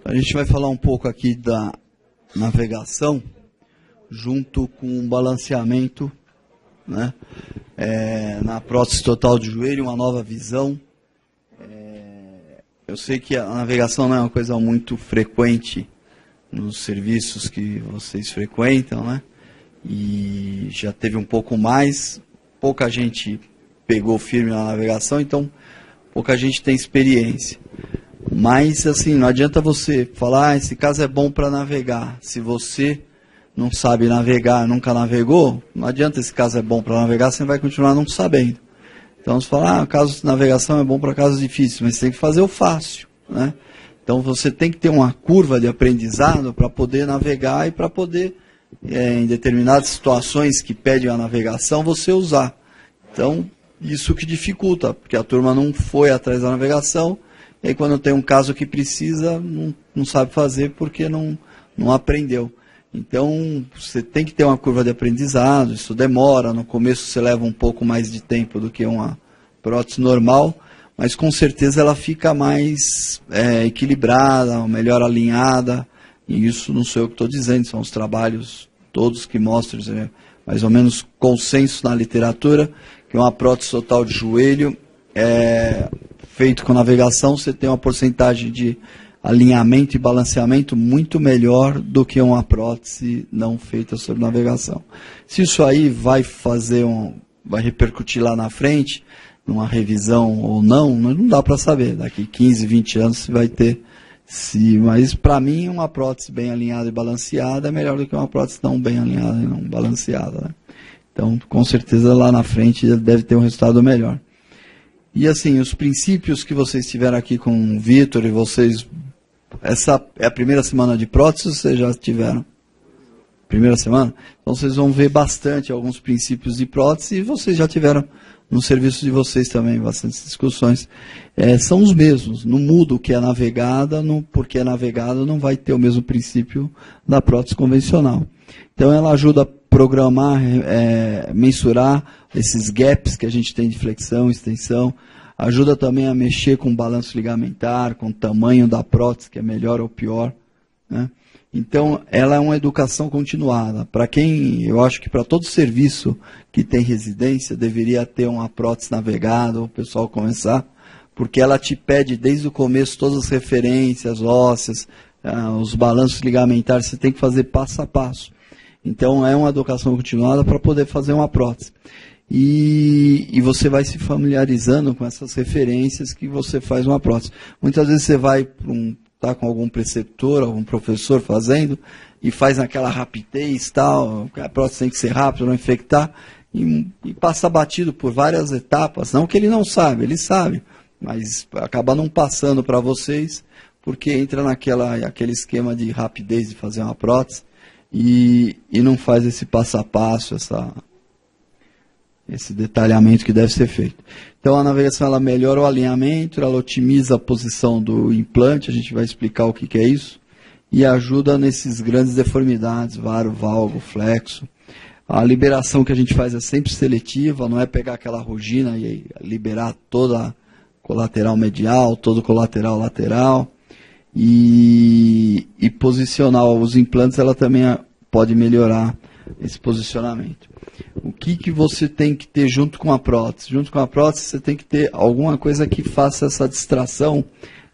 A gente vai falar um pouco aqui da navegação, junto com o balanceamento, né? Na prótese total de joelho, uma nova visão. Eu sei que a navegação não é uma coisa muito frequente nos serviços que vocês frequentam, né? E já teve um pouco mais, pouca gente pegou firme na navegação, então pouca gente tem experiência. Mas, assim, não adianta você falar, esse caso é bom para navegar. Se você não sabe navegar, nunca navegou, não adianta esse caso é bom para navegar, você vai continuar não sabendo. Então, você fala, o caso de navegação é bom para casos difíceis, mas você tem que fazer o fácil, né? Então, você tem que ter uma curva de aprendizado para poder navegar e para poder, em determinadas situações que pedem a navegação, você usar. Então, isso que dificulta, porque a turma não foi atrás da navegação, e aí quando tem um caso que precisa, não sabe fazer porque não aprendeu. Então, você tem que ter uma curva de aprendizado, isso demora, no começo você leva um pouco mais de tempo do que uma prótese normal, mas com certeza ela fica mais equilibrada, melhor alinhada, e isso não sou eu que estou dizendo, são os trabalhos todos que mostram, mais ou menos consenso na literatura, que uma prótese total de joelho feito com navegação, você tem uma porcentagem de alinhamento e balanceamento muito melhor do que uma prótese não feita sobre navegação. Se isso aí vai repercutir lá na frente, numa revisão ou não dá para saber. Daqui 15, 20 anos você vai ter. Mas para mim uma prótese bem alinhada e balanceada é melhor do que uma prótese não bem alinhada e não balanceada, né? Então, com certeza lá na frente deve ter um resultado melhor. E assim, os princípios que vocês tiveram aqui com o Vitor e vocês... Essa é a primeira semana de prótese, vocês já tiveram? Primeira semana? Então vocês vão ver bastante alguns princípios de prótese e vocês já tiveram no serviço de vocês também bastante discussões. São os mesmos, não muda o que é navegada, porque é navegada não vai ter o mesmo princípio da prótese convencional. Então ela ajuda a programar, mensurar esses gaps que a gente tem de flexão, extensão, ajuda também a mexer com o balanço ligamentar, com o tamanho da prótese, que é melhor ou pior, né? Então, ela é uma educação continuada. Eu acho que para todo serviço que tem residência, deveria ter uma prótese navegada, o pessoal começar, porque ela te pede desde o começo todas as referências ósseas, os balanços ligamentares, você tem que fazer passo a passo. Então, é uma educação continuada para poder fazer uma prótese. E você vai se familiarizando com essas referências que você faz uma prótese. Muitas vezes você vai tá com algum preceptor, algum professor fazendo, e faz naquela rapidez, tal, a prótese tem que ser rápida, não infectar, e passa batido por várias etapas. Não que ele não sabe, ele sabe, mas acaba não passando para vocês, porque entra aquele esquema de rapidez de fazer uma prótese, e não faz esse passo a passo, esse detalhamento que deve ser feito. Então a navegação ela melhora o alinhamento, ela otimiza a posição do implante, a gente vai explicar o que é isso, e ajuda nesses grandes deformidades, varo, valgo, flexo. A liberação que a gente faz é sempre seletiva, não é pegar aquela rugina e liberar toda a colateral medial, todo o colateral lateral, e posicionar os implantes, ela também pode melhorar esse posicionamento. O que você tem que ter junto com a prótese? Junto com a prótese você tem que ter alguma coisa que faça essa distração,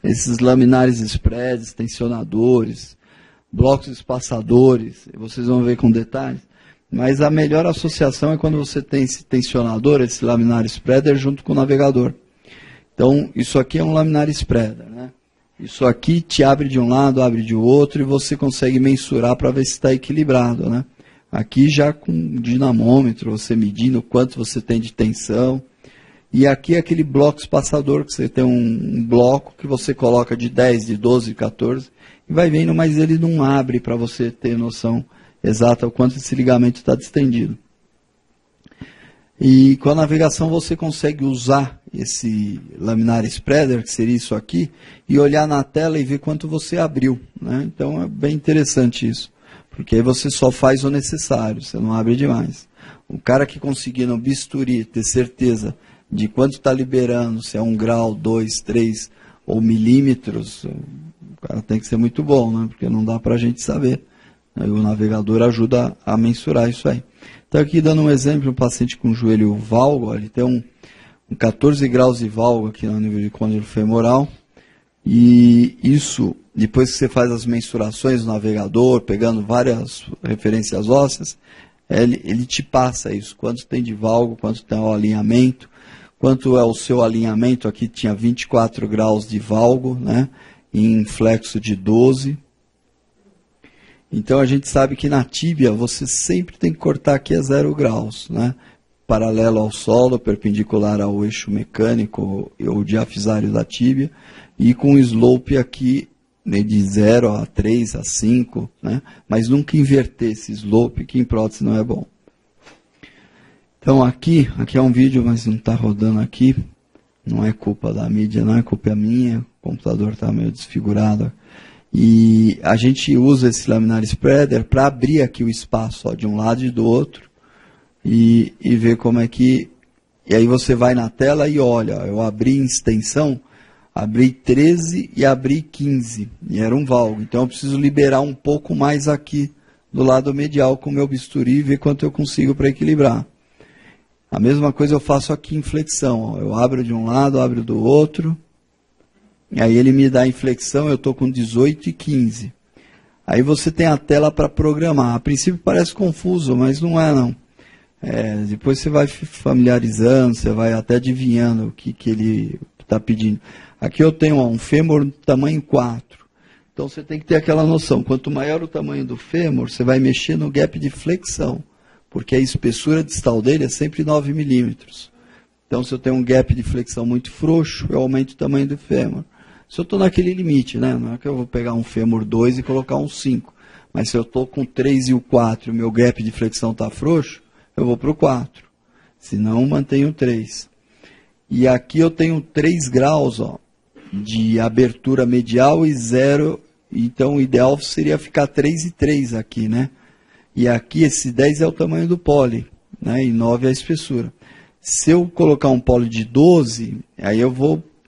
esses laminares spreads, tensionadores, blocos espaçadores, vocês vão ver com detalhes, mas a melhor associação é quando você tem esse tensionador, esse laminar spreader junto com o navegador. Então, isso aqui é um laminar spreader, né? Isso aqui te abre de um lado, abre de outro, e você consegue mensurar para ver se está equilibrado, né? Aqui já com dinamômetro, você medindo quanto você tem de tensão. E aqui é aquele bloco espaçador, que você tem um bloco que você coloca de 10, de 12, de 14, e vai vendo, mas ele não abre para você ter noção exata o quanto esse ligamento está distendido. E com a navegação você consegue usar esse laminar spreader, que seria isso aqui, e olhar na tela e ver quanto você abriu, né? Então é bem interessante isso. Porque aí você só faz o necessário, você não abre demais. O cara que conseguir no bisturi ter certeza de quanto está liberando, se é 1 grau, 2, 3 ou milímetros, O cara tem que ser muito bom, né? Porque não dá para a gente saber. Aí o navegador ajuda a mensurar isso aí. Então aqui dando um exemplo, um paciente com joelho valgo, ele tem um 14 graus de valgo aqui no nível de côndilo femoral. E isso, depois que você faz as mensurações no navegador, pegando várias referências ósseas, ele te passa isso, quanto tem de valgo, quanto tem o alinhamento, quanto é o seu alinhamento, aqui tinha 24 graus de valgo, né, em flexo de 12. Então a gente sabe que na tíbia você sempre tem que cortar aqui a 0 graus, né, paralelo ao solo, perpendicular ao eixo mecânico ou diafisário da tíbia, e com o slope aqui, né, de 0 a 3, a 5, né? Mas nunca inverter esse slope, que em prótese não é bom. Então aqui é um vídeo, mas não está rodando aqui. Não é culpa da mídia, não é culpa minha. O computador está meio desfigurado. E a gente usa esse laminar spreader para abrir aqui o espaço, ó, de um lado e do outro. E ver como é que... E aí você vai na tela e olha, eu abri em extensão... Abri 13 e abri 15, e era um valgo. Então eu preciso liberar um pouco mais aqui do lado medial com o meu bisturi e ver quanto eu consigo para equilibrar. A mesma coisa eu faço aqui em flexão. Ó. Eu abro de um lado, abro do outro, e aí ele me dá a inflexão, eu estou com 18 e 15. Aí você tem a tela para programar. A princípio parece confuso, mas não é não. Depois você vai familiarizando, você vai até adivinhando o que ele está pedindo. Aqui eu tenho um fêmur tamanho 4. Então você tem que ter aquela noção. Quanto maior o tamanho do fêmur, você vai mexer no gap de flexão. Porque a espessura distal dele é sempre 9 milímetros. Então se eu tenho um gap de flexão muito frouxo, eu aumento o tamanho do fêmur. Se eu estou naquele limite, né? Não é que eu vou pegar um fêmur 2 e colocar um 5. Mas se eu estou com 3 e o 4 e o meu gap de flexão está frouxo, eu vou para o 4. Senão mantenho o 3. E aqui eu tenho 3 graus, ó, de abertura medial e 0, então o ideal seria ficar 3 e 3 aqui, né? E aqui esse 10 é o tamanho do poli, né? E 9 é a espessura. Se eu colocar um poli de 12, aí eu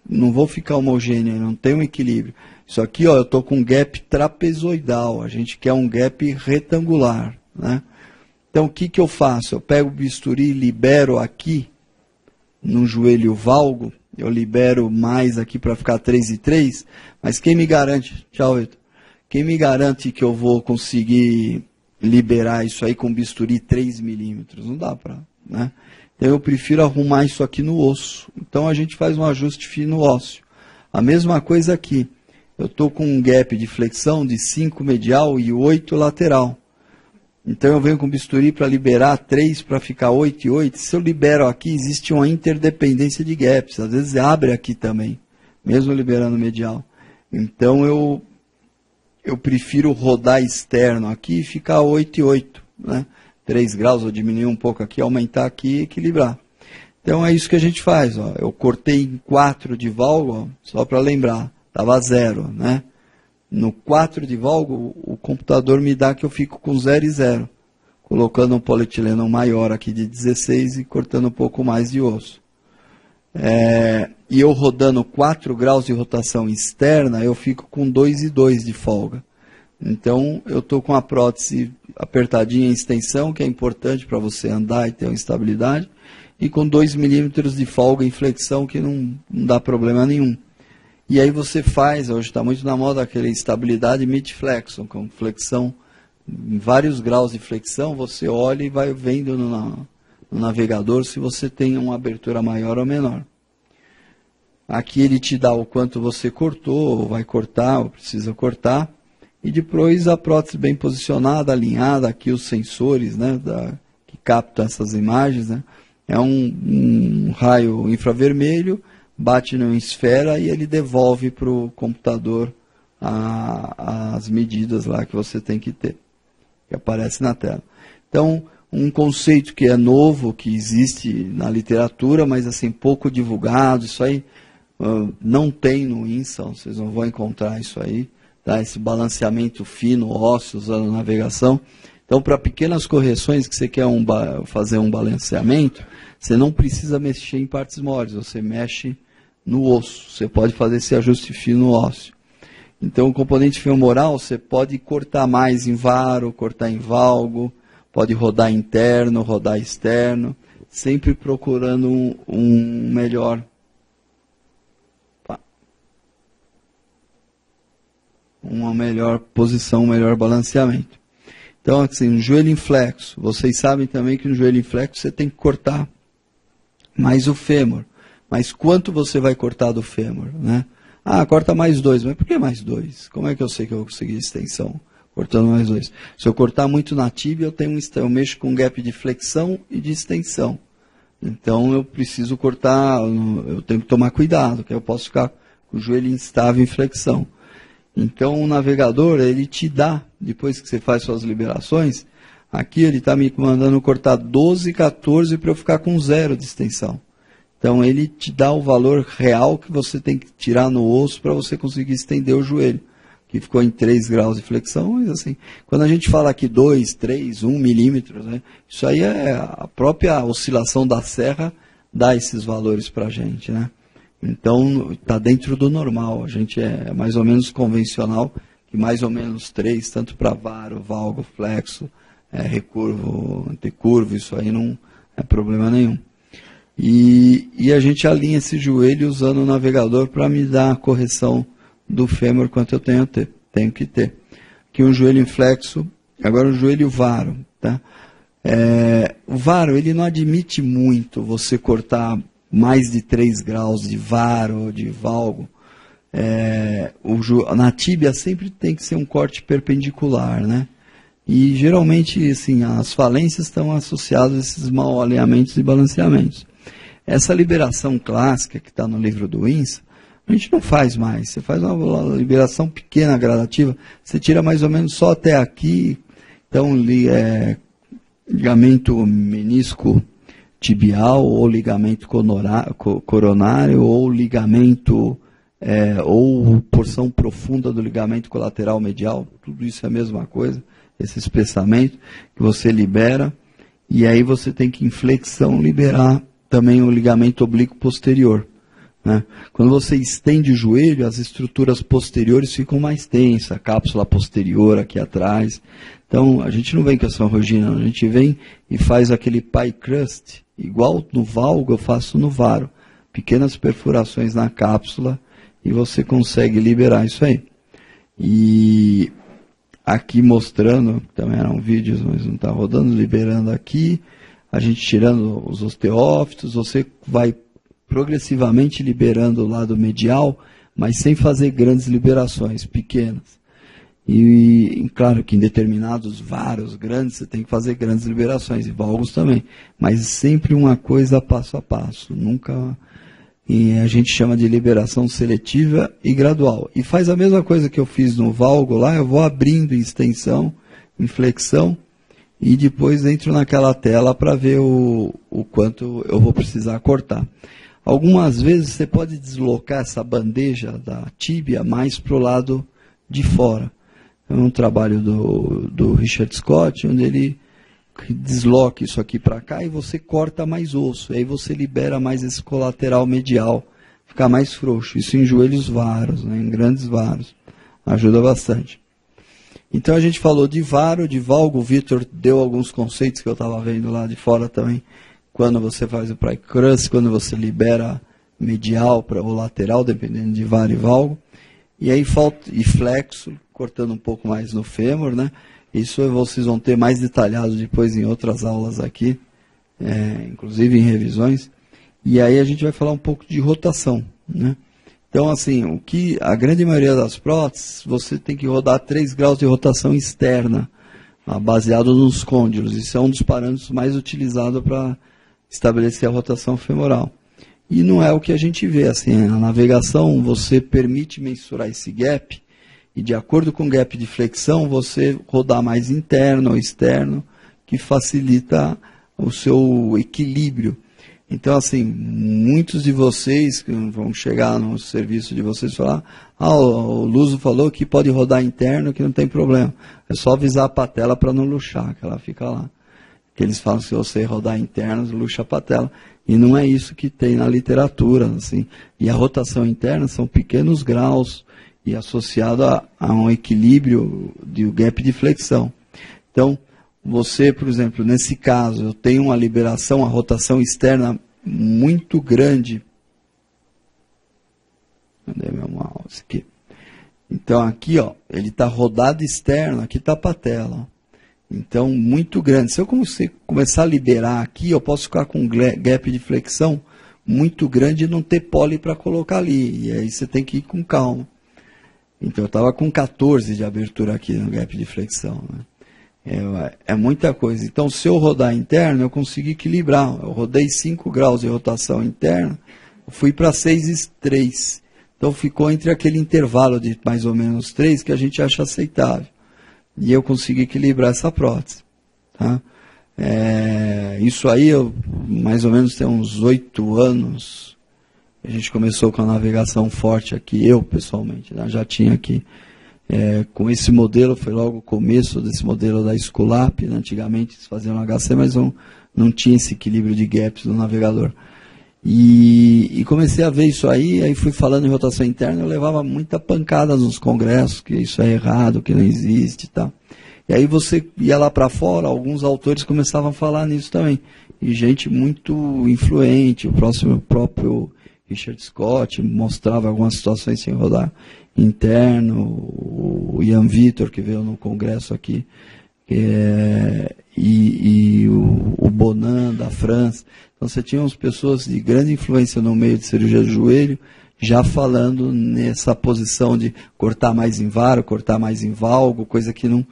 não vou ficar homogêneo, não tem um equilíbrio. Isso aqui, ó, eu estou com um gap trapezoidal, a gente quer um gap retangular, né? Então o que eu faço? Eu pego o bisturi e libero aqui, no joelho valgo, eu libero mais aqui para ficar 3 e 3, mas quem me garante, tchau, Vitor, quem me garante que eu vou conseguir liberar isso aí com bisturi 3 milímetros? Não dá para, né? Então eu prefiro arrumar isso aqui no osso. Então a gente faz um ajuste fino ósseo. A mesma coisa aqui, eu estou com um gap de flexão de 5 medial e 8 lateral. Então eu venho com bisturi para liberar 3 para ficar 8 e 8. Se eu libero aqui, existe uma interdependência de gaps. Às vezes abre aqui também, mesmo liberando medial. Então eu prefiro rodar externo aqui e ficar 8 e 8. Né? 3 graus, eu diminuir um pouco aqui, aumentar aqui e equilibrar. Então é isso que a gente faz. Ó. Eu cortei em 4 de valgo, ó, só para lembrar, estava 0, né? No 4 de valgo, o computador me dá que eu fico com 0 e 0. Colocando um polietileno maior aqui de 16 e cortando um pouco mais de osso. E eu rodando 4 graus de rotação externa, eu fico com 2 e 2 de folga. Então, eu estou com a prótese apertadinha em extensão, que é importante para você andar e ter uma estabilidade, e com 2 milímetros de folga em flexão, que não dá problema nenhum. E aí você faz, hoje está muito na moda aquela estabilidade mid-flexon, com flexão em vários graus de flexão, você olha e vai vendo no navegador se você tem uma abertura maior ou menor. Aqui ele te dá o quanto você cortou, ou vai cortar, ou precisa cortar, e depois a prótese bem posicionada, alinhada, aqui os sensores, né, que captam essas imagens, né, é um raio infravermelho, bate numa esfera e ele devolve para o computador as medidas lá que você tem que ter, que aparece na tela. Então, um conceito que é novo, que existe na literatura, mas assim, pouco divulgado, isso aí não tem no INSA, vocês não vão encontrar isso aí, tá? Esse balanceamento fino, ósseo, usando navegação. Então, para pequenas correções que você quer fazer um balanceamento, você não precisa mexer em partes moles, você mexe no osso. Você pode fazer esse ajuste fino ósseo. Então, o componente femoral, você pode cortar mais em varo, cortar em valgo, pode rodar interno, rodar externo, sempre procurando um melhor. Uma melhor posição, um melhor balanceamento. Então, assim, um joelho inflexo. Vocês sabem também que no joelho inflexo você tem que cortar mais o fêmur. Mas quanto você vai cortar do fêmur, né? Ah, corta mais 2. Mas por que mais 2? Como é que eu sei que eu vou conseguir extensão cortando mais 2? Se eu cortar muito na tíbia, eu mexo com gap de flexão e de extensão. Então, eu preciso cortar, eu tenho que tomar cuidado, que eu posso ficar com o joelho instável em flexão. Então, o navegador, ele te dá, depois que você faz suas liberações, aqui ele está me mandando cortar 12, 14 para eu ficar com 0 de extensão. Então, ele te dá o valor real que você tem que tirar no osso para você conseguir estender o joelho, que ficou em 3 graus de flexão. Mas assim, quando a gente fala aqui 2, 3, 1 milímetro, né, isso aí é a própria oscilação da serra dá esses valores para a gente, né? Então, está dentro do normal. A gente é mais ou menos convencional, que mais ou menos 3, tanto para varo, valgo, flexo, recurvo, antecurvo, isso aí não é problema nenhum. E a gente alinha esse joelho usando o navegador para me dar a correção do fêmur quanto eu tenho que ter. Aqui um joelho inflexo, agora o joelho varo. Tá? O varo, ele não admite muito você cortar mais de 3 graus de varo, de valgo. Na tíbia sempre tem que ser um corte perpendicular, né? E geralmente, assim, as falências estão associadas a esses mau alinhamentos e balanceamentos. Essa liberação clássica que está no livro do INSA, a gente não faz mais. Você faz uma liberação pequena, gradativa, você tira mais ou menos só até aqui. Então, ligamento menisco tibial, ou ligamento coronário, ou ligamento, ou porção profunda do ligamento colateral medial. Tudo isso é a mesma coisa, esse espessamento que você libera. E aí você tem que, em flexão, liberar também o ligamento oblíquo posterior. Né? Quando você estende o joelho, as estruturas posteriores ficam mais tensas, a cápsula posterior aqui atrás. Então, a gente não vem com essa rogina, a gente vem e faz aquele pie crust, igual no valgo eu faço no varo. Pequenas perfurações na cápsula e você consegue liberar isso aí. E aqui mostrando, também eram vídeos, mas não está rodando, liberando aqui, a gente tirando os osteófitos, você vai progressivamente liberando o lado medial, mas sem fazer grandes liberações, pequenas. E claro que em determinados varos grandes você tem que fazer grandes liberações, e valgos também, mas sempre uma coisa passo a passo, nunca. E a gente chama de liberação seletiva e gradual. E faz a mesma coisa que eu fiz no valgo lá, eu vou abrindo em extensão, em flexão, e depois entro naquela tela para ver o quanto eu vou precisar cortar. Algumas vezes você pode deslocar essa bandeja da tíbia mais para o lado de fora. É um trabalho do Richard Scott, onde ele desloca isso aqui para cá e você corta mais osso. Aí você libera mais esse colateral medial, fica mais frouxo. Isso em joelhos varos, né, em grandes varos. Ajuda bastante. Então a gente falou de varo, de valgo. O Vitor deu alguns conceitos que eu estava vendo lá de fora também. Quando você faz o pie crust, quando você libera medial para o lateral, dependendo de varo e valgo. E aí e flexo, cortando um pouco mais no fêmur, né? Isso vocês vão ter mais detalhado depois em outras aulas aqui, inclusive em revisões. E aí a gente vai falar um pouco de rotação, né? Então, assim, a grande maioria das próteses, você tem que rodar 3 graus de rotação externa, baseado nos côndilos. Isso é um dos parâmetros mais utilizados para estabelecer a rotação femoral. E não é o que a gente vê, assim, na navegação você permite mensurar esse gap, e de acordo com o gap de flexão, você rodar mais interno ou externo, que facilita o seu equilíbrio. Então, assim, muitos de vocês que vão chegar no serviço de vocês e falar, o Luso falou que pode rodar interno, que não tem problema. É só avisar a patela para não luxar, que ela fica lá. Que eles falam que se você rodar interno, luxa a patela. E não é isso que tem na literatura, assim. E a rotação interna são pequenos graus, e associado a um equilíbrio do gap de flexão. Então, você, por exemplo, nesse caso, eu tenho uma liberação, a rotação externa muito grande. Cadê meu mouse aqui? Então, aqui, ó, ele está rodado externo, aqui está a patela. Então, muito grande. Se eu começar a liberar aqui, eu posso ficar com um gap de flexão muito grande e não ter pole para colocar ali. E aí você tem que ir com calma. Então, eu estava com 14 de abertura aqui no gap de flexão, né? É muita coisa. Então, se eu rodar interno, eu consigo equilibrar. Eu rodei 5 graus de rotação interna, fui para 6,3. Então, ficou entre aquele intervalo de mais ou menos 3 que a gente acha aceitável. E eu consegui equilibrar essa prótese. Tá? Isso aí, mais ou menos tem uns 8 anos. A gente começou com a navegação forte aqui, eu pessoalmente, né? Já tinha aqui. Com esse modelo, foi logo o começo desse modelo da Esculap, né? Antigamente eles faziam no HC, mas não tinha esse equilíbrio de gaps no navegador. E comecei a ver isso aí fui falando em rotação interna, eu levava muita pancada nos congressos, que isso é errado, que não existe e tal. E aí você ia lá para fora, alguns autores começavam a falar nisso também. E gente muito influente, o próprio Richard Scott mostrava algumas situações sem rodar interno, o Ian Vitor, que veio no congresso aqui, e o Bonan, da França. Então você tinha umas pessoas de grande influência no meio de cirurgia de joelho, já falando nessa posição de cortar mais em varo, cortar mais em valgo, coisa que não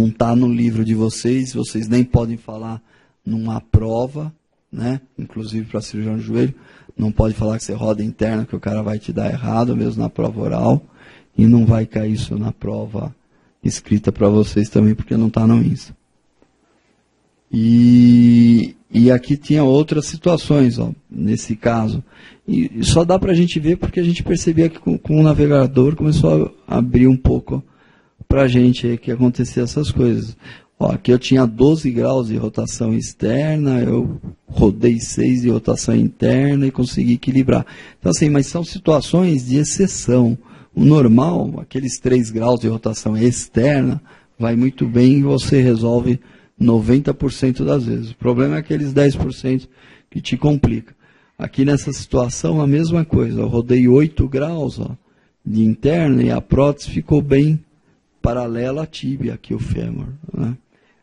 está no livro de vocês nem podem falar numa prova, né? Inclusive para cirurgião de joelho, não pode falar que você roda interna, que o cara vai te dar errado, mesmo na prova oral, e não vai cair isso na prova escrita para vocês também, porque não está no INSA. E aqui tinha outras situações, ó, nesse caso. E só dá para a gente ver porque a gente percebia que com o navegador começou a abrir um pouco para a gente que acontecia essas coisas. Ó, aqui eu tinha 12 graus de rotação externa, eu rodei 6 de rotação interna e consegui equilibrar. Então, assim, mas são situações de exceção. O normal, aqueles 3 graus de rotação externa, vai muito bem e você resolve 90% das vezes. O problema é aqueles 10% que te complica. Aqui nessa situação, a mesma coisa. Eu rodei 8 graus, ó, de interna e a prótese ficou bem paralela à tíbia, aqui o fêmur, né?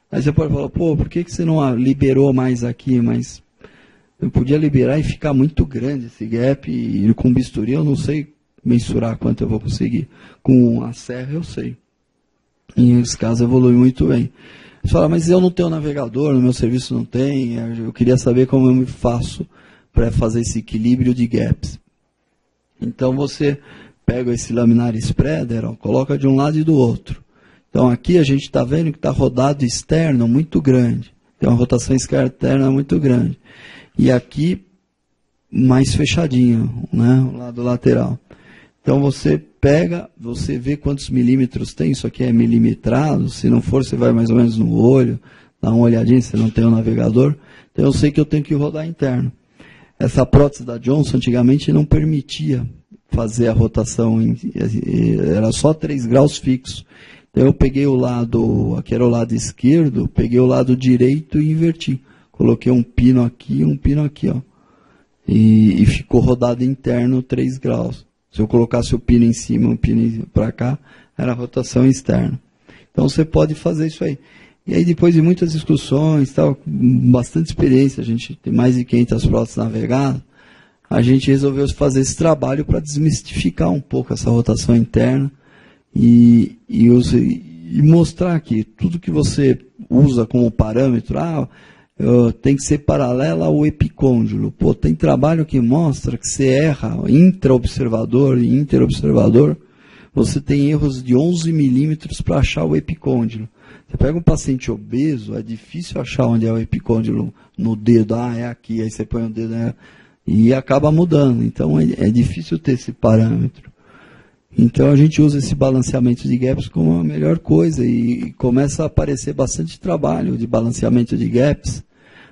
Aí você pode falar, pô, por que você não liberou mais aqui? Mas eu podia liberar e ficar muito grande esse gap, e com bisturi eu não sei mensurar quanto eu vou conseguir. Com a serra eu sei. E nesse caso evolui muito bem. Você fala, mas eu não tenho navegador, no meu serviço não tem, eu queria saber como eu me faço para fazer esse equilíbrio de gaps. Então você pega esse laminar spreader, ó, coloca de um lado e do outro. Então aqui a gente está vendo que está rodado externo muito grande. Tem uma rotação externa muito grande. E aqui mais fechadinho, né, o lado lateral. Então você pega, você vê quantos milímetros tem, isso aqui é milimetrado, se não for você vai mais ou menos no olho, dá uma olhadinha, se não tem o navegador. Então eu sei que eu tenho que rodar interno. Essa prótese da Johnson antigamente não permitia fazer a rotação, era só 3 graus fixos. Então eu peguei o lado, aqui era o lado esquerdo, peguei o lado direito e inverti. Coloquei um pino aqui e um pino aqui, ó. E ficou rodado interno 3 graus. Se eu colocasse o pino em cima, um pino para cá, era a rotação externa. Então você pode fazer isso aí. E aí depois de muitas discussões, tal, bastante experiência, a gente tem mais de 500 próteses navegadas, a gente resolveu fazer esse trabalho para desmistificar um pouco essa rotação interna e mostrar que tudo que você usa como parâmetro, tem que ser paralela ao epicôndilo. Pô, tem trabalho que mostra que você erra intra-observador e interobservador, você tem erros de 11 milímetros para achar o epicôndilo. Você pega um paciente obeso, é difícil achar onde é o epicôndilo no dedo, é aqui, aí você põe o dedo, e acaba mudando. Então é difícil ter esse parâmetro. Então a gente usa esse balanceamento de gaps como a melhor coisa e começa a aparecer bastante trabalho de balanceamento de gaps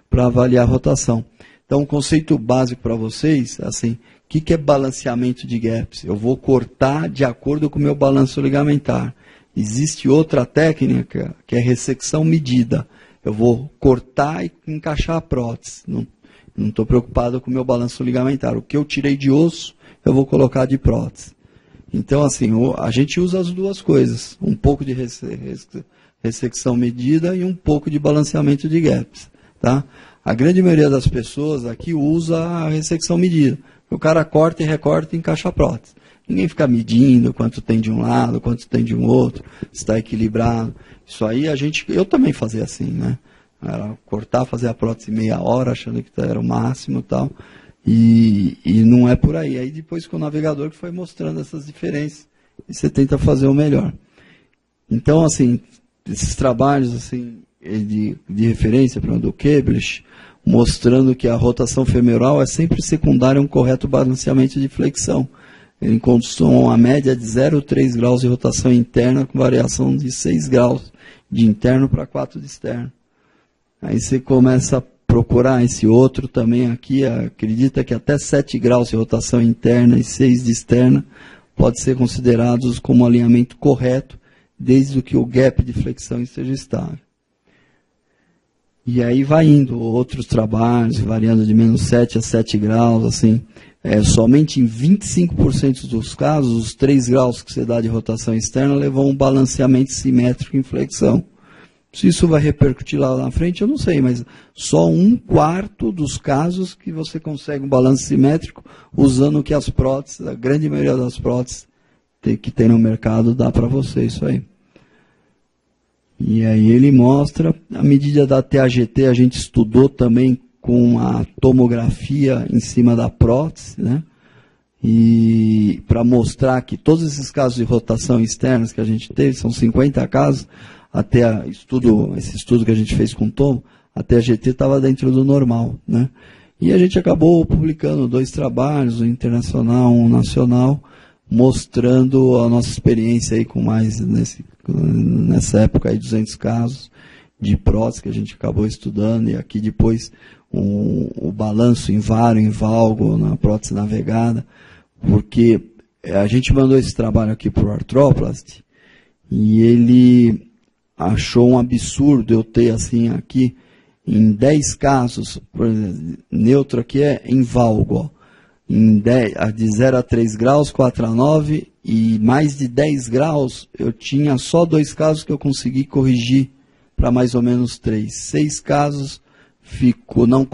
para avaliar a rotação. Então, o conceito básico para vocês, assim, o que é balanceamento de gaps? Eu vou cortar de acordo com o meu balanço ligamentar. Existe outra técnica, que é ressecção medida. Eu vou cortar e encaixar a prótese. Não estou preocupado com o meu balanço ligamentar. O que eu tirei de osso, eu vou colocar de prótese. Então, assim, a gente usa as duas coisas. Um pouco de ressecção medida e um pouco de balanceamento de gaps. Tá? A grande maioria das pessoas aqui usa a ressecção medida. O cara corta e recorta e encaixa a prótese. Ninguém fica medindo quanto tem de um lado, quanto tem de um outro, se está equilibrado. Isso aí eu também fazia assim, né? Era cortar, fazer a prótese meia hora, achando que era o máximo e tal. E não é por aí. Aí depois com o navegador que foi mostrando essas diferenças e você tenta fazer o melhor. Então, assim, esses trabalhos assim, de referência para o do Keblish, mostrando que a rotação femoral é sempre secundária a um correto balanceamento de flexão. Ele encontrou uma média de 0,3 graus de rotação interna com variação de 6 graus de interno para 4 de externo. Aí você começa a procurar esse outro também aqui, acredita que até 7 graus de rotação interna e 6 de externa pode ser considerados como alinhamento correto, desde que o gap de flexão esteja estável. E aí vai indo outros trabalhos, variando de menos 7 a 7 graus, assim, somente em 25% dos casos, os 3 graus que você dá de rotação externa levam um balanceamento simétrico em flexão. Se isso vai repercutir lá na frente, eu não sei, mas só 1/4 dos casos que você consegue um balanço simétrico usando o que as próteses, a grande maioria das próteses que tem no mercado, dá para você isso aí. E aí ele mostra a medida da TAGT, a gente estudou também com a tomografia em cima da prótese, né? E para mostrar que todos esses casos de rotação externas que a gente teve, são 50 casos, até esse estudo que a gente fez com o Tom, a TAGT estava dentro do normal, né? E a gente acabou publicando 2 trabalhos, um internacional, um nacional, mostrando a nossa experiência aí com mais nessa época aí 200 casos de prótese que a gente acabou estudando, e aqui depois o balanço em varo, em valgo, na prótese navegada, porque a gente mandou esse trabalho aqui para o Arthroplast e ele achou um absurdo eu ter assim aqui em 10 casos, por exemplo, neutro aqui é em valgo, ó, de 0 a 3 graus, 4 a 9 e mais de 10 graus, eu tinha só 2 casos que eu consegui corrigir para mais ou menos 3. 6 casos não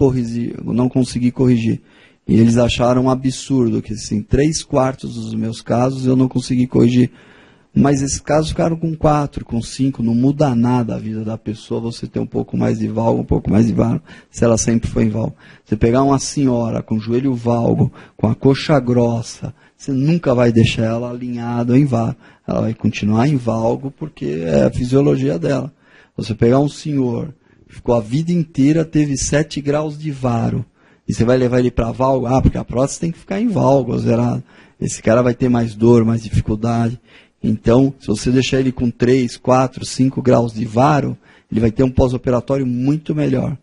consegui corrigir. E eles acharam um absurdo que assim, 3/4 dos meus casos eu não consegui corrigir. Mas esses casos ficaram com 4, com 5, não muda nada a vida da pessoa, você ter um pouco mais de valgo, um pouco mais de varo, se ela sempre foi em valgo. Você pegar uma senhora com joelho valgo, com a coxa grossa, você nunca vai deixar ela alinhada em varo. Ela vai continuar em valgo porque é a fisiologia dela. Você pegar um senhor que ficou a vida inteira, teve 7 graus de varo, e você vai levar ele para valgo, porque a prótese tem que ficar em valgo, zerado. Esse cara vai ter mais dor, mais dificuldade. Então, se você deixar ele com 3, 4, 5 graus de varo, ele vai ter um pós-operatório muito melhor.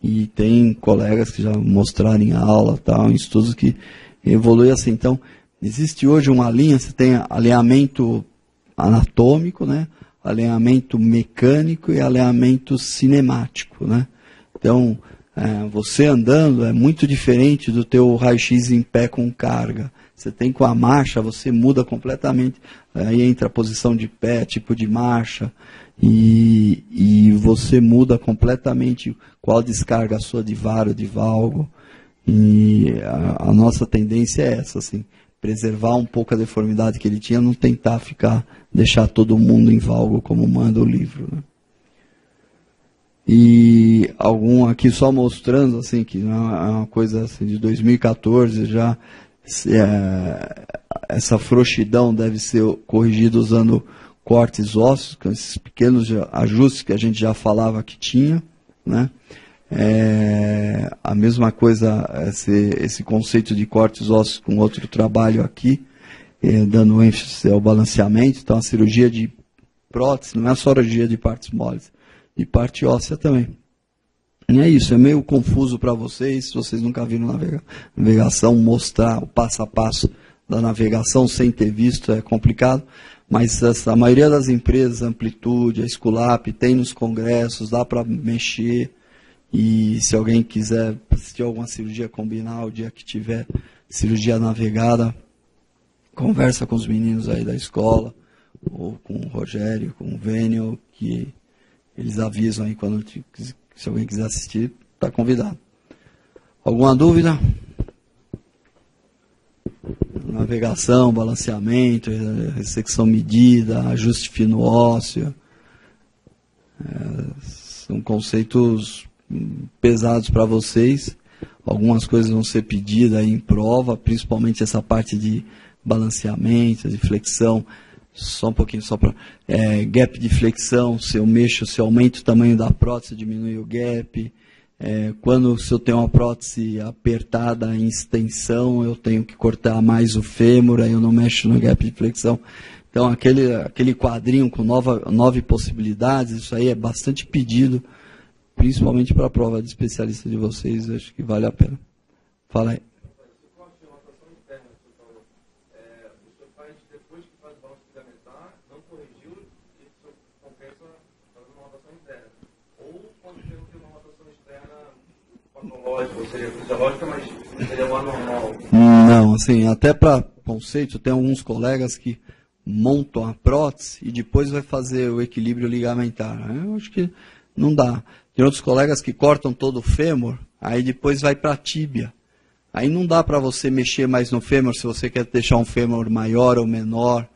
E tem colegas que já mostraram em aula, tal, em estudos que evoluem assim. Então, existe hoje uma linha, você tem alinhamento anatômico, né? Alinhamento mecânico e alinhamento cinemático, né? Então, você andando é muito diferente do teu raio-x em pé com carga. Você tem com a marcha, você muda completamente, aí entra a posição de pé, tipo de marcha, e você muda completamente qual descarga a sua de varo, de valgo, e a nossa tendência é essa, assim, preservar um pouco a deformidade que ele tinha, não tentar deixar todo mundo em valgo como manda o livro, né? E algum aqui só mostrando, assim, que não é uma coisa assim, de 2014 já. Essa frouxidão deve ser corrigida usando cortes ósseos, com esses pequenos ajustes que a gente já falava que tinha, né? A mesma coisa, esse conceito de cortes ósseos com outro trabalho aqui, dando ênfase ao balanceamento. Então, a cirurgia de prótese não é só cirurgia de partes moles, de parte óssea também. E é isso, é meio confuso para vocês, se vocês nunca viram navegação, mostrar o passo a passo da navegação sem ter visto é complicado, mas a maioria das empresas, a Amplitude, a Esculap, tem nos congressos, dá para mexer, e se alguém quiser assistir alguma cirurgia, combinar o dia que tiver cirurgia navegada, conversa com os meninos aí da escola, ou com o Rogério, com o Vênio, que eles avisam aí quando, se alguém quiser assistir, está convidado. Alguma dúvida? Navegação, balanceamento, ressecção medida, ajuste fino ósseo. São conceitos pesados para vocês. Algumas coisas vão ser pedidas aí em prova, principalmente essa parte de balanceamento, de flexão. Só um pouquinho, só para gap de flexão, se eu mexo, se eu aumento o tamanho da prótese, diminui o gap. Se eu tenho uma prótese apertada em extensão, eu tenho que cortar mais o fêmur, aí eu não mexo no gap de flexão. Então, aquele quadrinho com 9 possibilidades, isso aí é bastante pedido, principalmente para a prova de especialista de vocês, acho que vale a pena. Fala aí. Seria fisiológica, mas seria uma normal. Não, assim, até para conceito, tem alguns colegas que montam a prótese e depois vai fazer o equilíbrio ligamentar. Eu acho que não dá. Tem outros colegas que cortam todo o fêmur, aí depois vai para a tíbia. Aí não dá para você mexer mais no fêmur se você quer deixar um fêmur maior ou menor.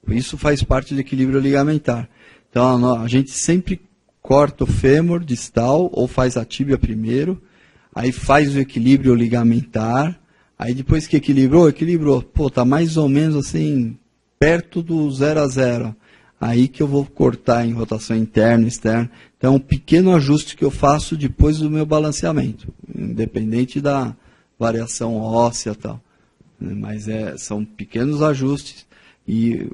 Isso faz parte do equilíbrio ligamentar. Então a gente sempre corta o fêmur distal ou faz a tíbia primeiro. Aí faz o equilíbrio ligamentar, aí depois que equilibrou, está mais ou menos assim, perto do 0 a 0. Aí que eu vou cortar em rotação interna e externa. Então é um pequeno ajuste que eu faço depois do meu balanceamento, independente da variação óssea e tal. Mas são pequenos ajustes e,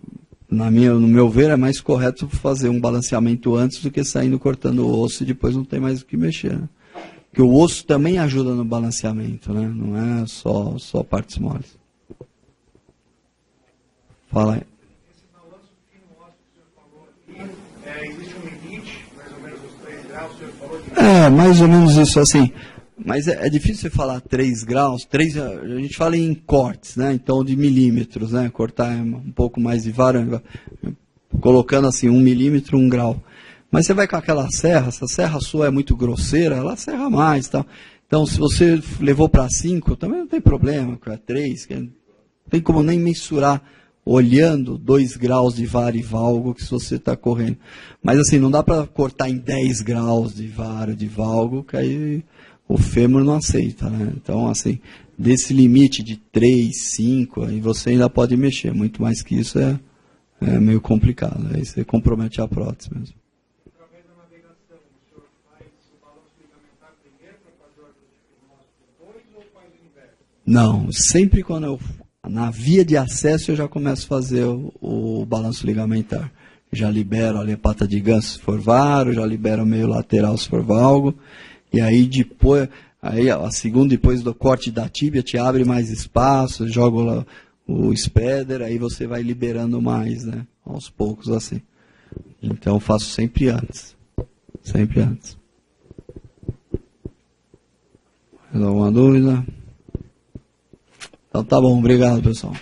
no meu ver, é mais correto fazer um balanceamento antes do que saindo cortando o osso e depois não tem mais o que mexer, né? Porque o osso também ajuda no balanceamento, né? Não é só partes moles. Fala aí. Esse balanço fino ósseo que o senhor falou aqui, existe um limite, mais ou menos uns 3 graus, o senhor falou de... Mais ou menos isso, assim. Mas é difícil você falar 3 graus, a gente fala em cortes, né? Então de milímetros, né? Cortar um pouco mais de vara, colocando assim 1 milímetro, 1 grau. Mas você vai com aquela serra, se a serra sua é muito grosseira, ela serra mais. Tal. Então, se você levou para 5, também não tem problema, para 3, não tem como nem mensurar olhando 2 graus de vara e valgo que se você está correndo. Mas assim, não dá para cortar em 10 graus de vara de valgo, que aí o fêmur não aceita, né? Então, assim, desse limite de 3, 5, aí você ainda pode mexer. Muito mais que isso é meio complicado. Aí você compromete a prótese mesmo. Não, sempre quando na via de acesso eu já começo a fazer o balanço ligamentar. Já libero ali a pata de ganso se for varo, já libero o meio lateral se for valgo. E aí depois, a segunda depois do corte da tíbia te abre mais espaço, joga lá o spreader, aí você vai liberando mais, né? Aos poucos assim. Então eu faço sempre antes. Sempre antes. Mais alguma dúvida? Então tá bom, obrigado pessoal.